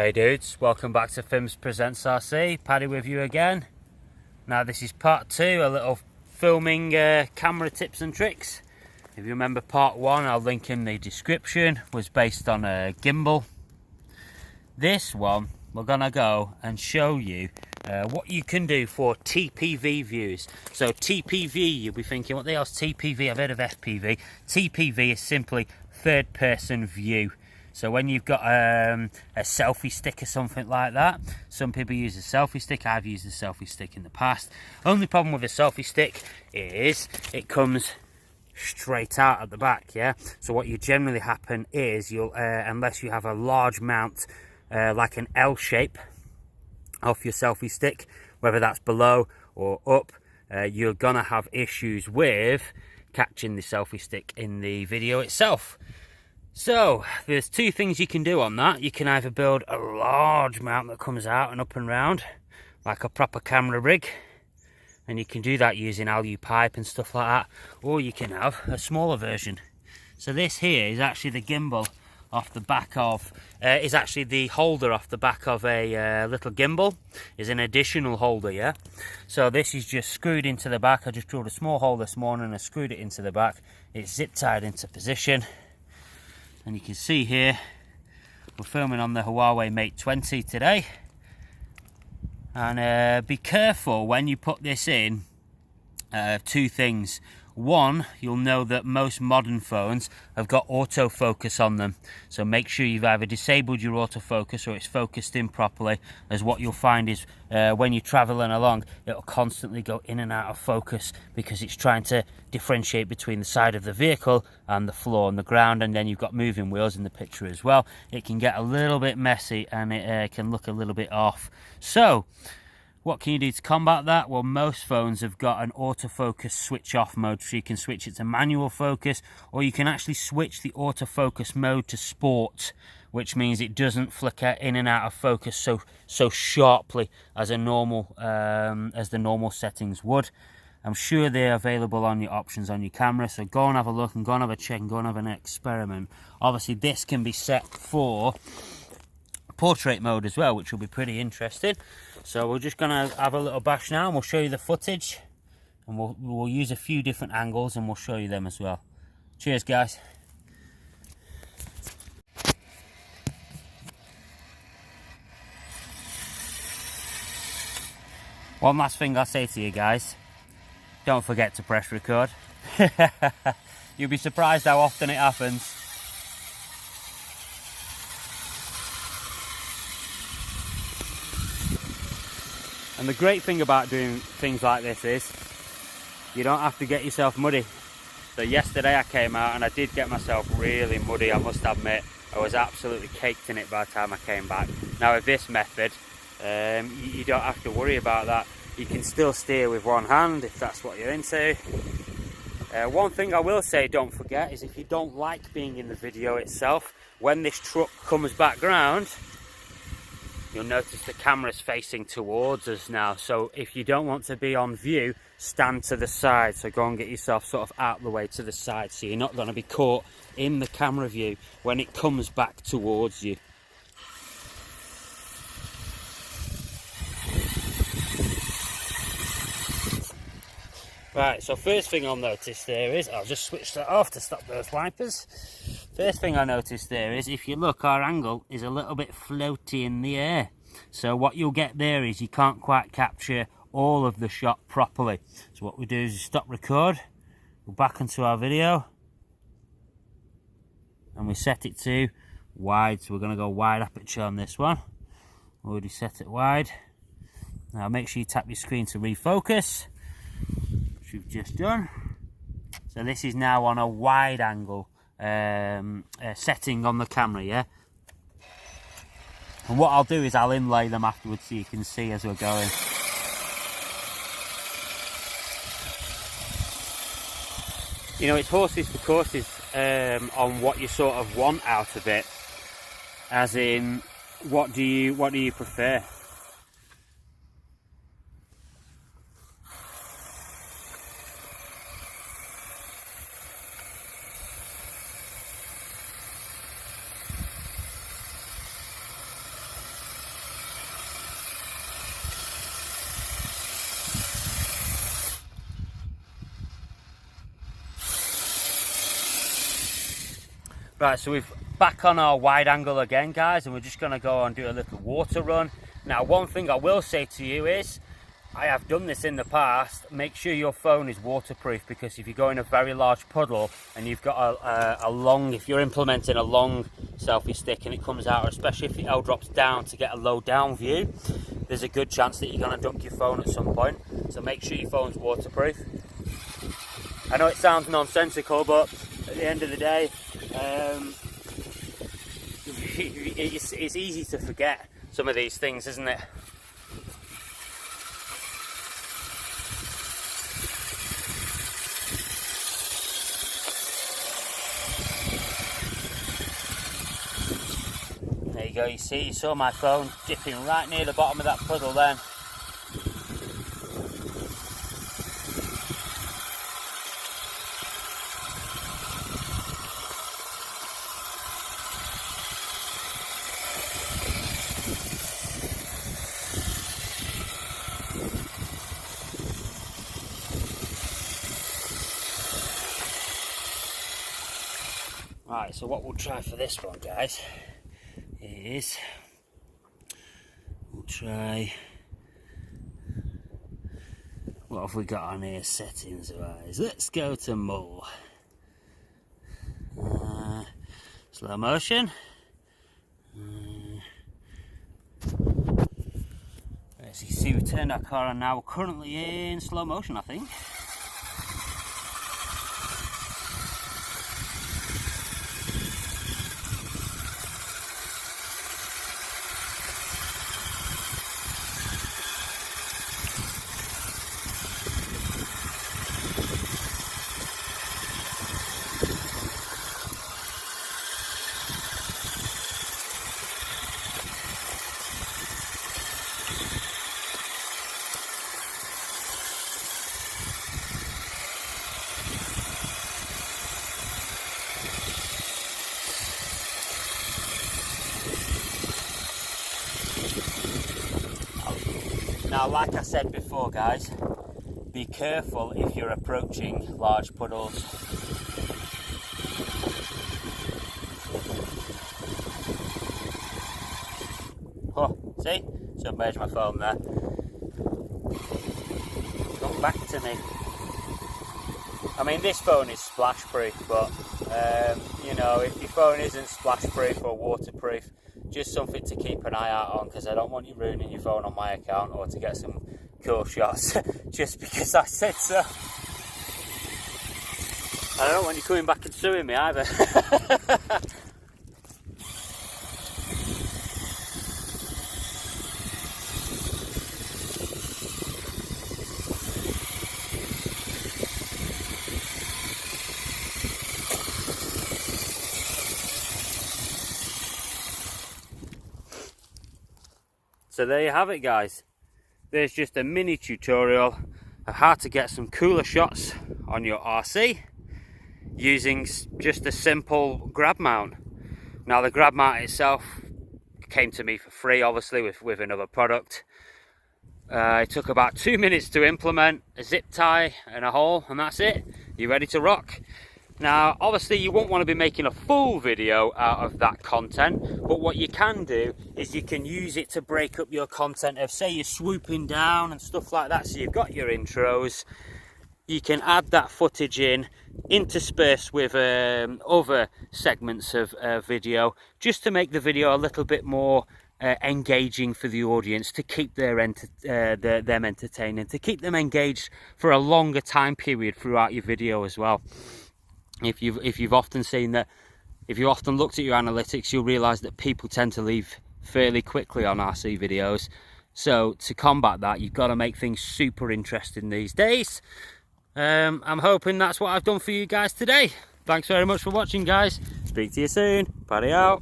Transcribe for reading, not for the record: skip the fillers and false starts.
Hey dudes, welcome back to Films Presents RC. Paddy with you again. Now this is part 2, a little filming camera tips and tricks. If you remember part 1, I'll link in the description, was based on a gimbal. This one, we're gonna go and show you what you can do for TPV views. So TPV, you'll be thinking, what the hell's TPV? I've heard of FPV. TPV is simply third person view. So when you've got a selfie stick or something like that, some people use a selfie stick. I've used a selfie stick in the past. Only problem with a selfie stick is it comes straight out at the back, yeah? So what you generally happen is you'll, unless you have a large mount like an L shape off your selfie stick, whether that's below or up, you're gonna have issues with catching the selfie stick in the video itself. So there's two things you can do on that. You can either build a large mount that comes out and up and round like a proper camera rig, and you can do that using alu pipe and stuff like that, or you can have a smaller version. So this here is actually the gimbal off the back of is actually the holder off the back of a little gimbal. Is an additional holder, yeah. So this is just screwed into the back. I just drilled a small hole this morning and screwed it into the back. It's zip tied into position. And you can see here, we're filming on the Huawei Mate 20 today. And be careful when you put this in, two things. One, you'll know that most modern phones have got autofocus on them. So make sure you've either disabled your autofocus or it's focused in properly, as what you'll find is when you're traveling along, it'll constantly go in and out of focus because it's trying to differentiate between the side of the vehicle and the floor and the ground, and then you've got moving wheels in the picture as well. It can get a little bit messy and it can look a little bit off. So what can you do to combat that? Well, most phones have got an autofocus switch off mode, so you can switch it to manual focus, or you can actually switch the autofocus mode to sport, which means it doesn't flicker in and out of focus so sharply as a normal as the normal settings would. I'm sure they're available on your options on your camera, so go and have a look and go and have a check and go and have an experiment. Obviously this can be set for portrait mode as well, which will be pretty interesting. So we're just gonna have a little bash now and we'll show you the footage, and we'll use a few different angles and we'll show you them as well. Cheers guys. One last thing I'll say to you guys, don't forget to press record. You'll be surprised how often it happens. And the great thing about doing things like this is you don't have to get yourself muddy. So yesterday I came out and I did get myself really muddy, I must admit. I was absolutely caked in it by the time I came back. Now with this method, you don't have to worry about that. You can still steer with one hand if that's what you're into. One thing I will say, don't forget, is if you don't like being in the video itself, when this truck comes back round, you'll notice the camera's facing towards us now. So if you don't want to be on view, stand to the side. So go and get yourself sort of out the way to the side, so you're not going to be caught in the camera view when it comes back towards you. Right, so first thing I'll notice there is, I'll just switch that off to stop those wipers. First thing I noticed there is, if you look, our angle is a little bit floaty in the air. So what you'll get there is you can't quite capture all of the shot properly. So what we do is stop record, go back into our video, and we set it to wide. So we're going to go wide aperture on this one. Already set it wide. Now make sure you tap your screen to refocus, which we've just done. So this is now on a wide angle setting on the camera, yeah. And what I'll do is I'll inlay them afterwards so you can see as we're going. You know, it's horses for courses on what you sort of want out of it. As in, what do you prefer? Right, so we're back on our wide angle again, guys, and we're just going to go and do a little water run. Now, one thing I will say to you is, I have done this in the past, make sure your phone is waterproof, because if you go in a very large puddle and you've got if you're implementing a long selfie stick and it comes out, especially if the L drops down to get a low down view, there's a good chance that you're going to dunk your phone at some point. So make sure your phone's waterproof. I know it sounds nonsensical, but at the end of the day, it's easy to forget some of these things, isn't it? There you go, you saw my phone dipping right near the bottom of that puddle then. Right, so what we'll try for this one, guys, is we'll try, what have we got on here settings wise? Let's go to more. Slow motion. As you see, we turned our car on now. We're currently in slow motion, I think. Now, like I said before, guys, be careful if you're approaching large puddles. Oh, see? Submerged my phone there. Come back to me. I mean, this phone is splash proof, but you know, if your phone isn't splash proof or waterproof, just something to keep an eye out on, because I don't want you ruining your phone on my account or to get some cool shots just because I said so. I don't want you coming back and suing me either. So there you have it, guys. There's just a mini tutorial of how to get some cooler shots on your RC using just a simple grab mount. Now, the grab mount itself came to me for free, obviously, with another product. It took about 2 minutes to implement, a zip tie and a hole, and that's it. You're ready to rock. Now, obviously, you won't want to be making a full video out of that content, but what you can do is you can use it to break up your content of, say, you're swooping down and stuff like that. So you've got your intros, you can add that footage in, interspersed with other segments of video, just to make the video a little bit more engaging for the audience, to keep them entertaining, to keep them engaged for a longer time period throughout your video as well. If you've often seen that, if you often looked at your analytics, you'll realise that people tend to leave fairly quickly on RC videos. So to combat that, you've got to make things super interesting these days. I'm hoping that's what I've done for you guys today. Thanks very much for watching, guys. Speak to you soon. Paddy out.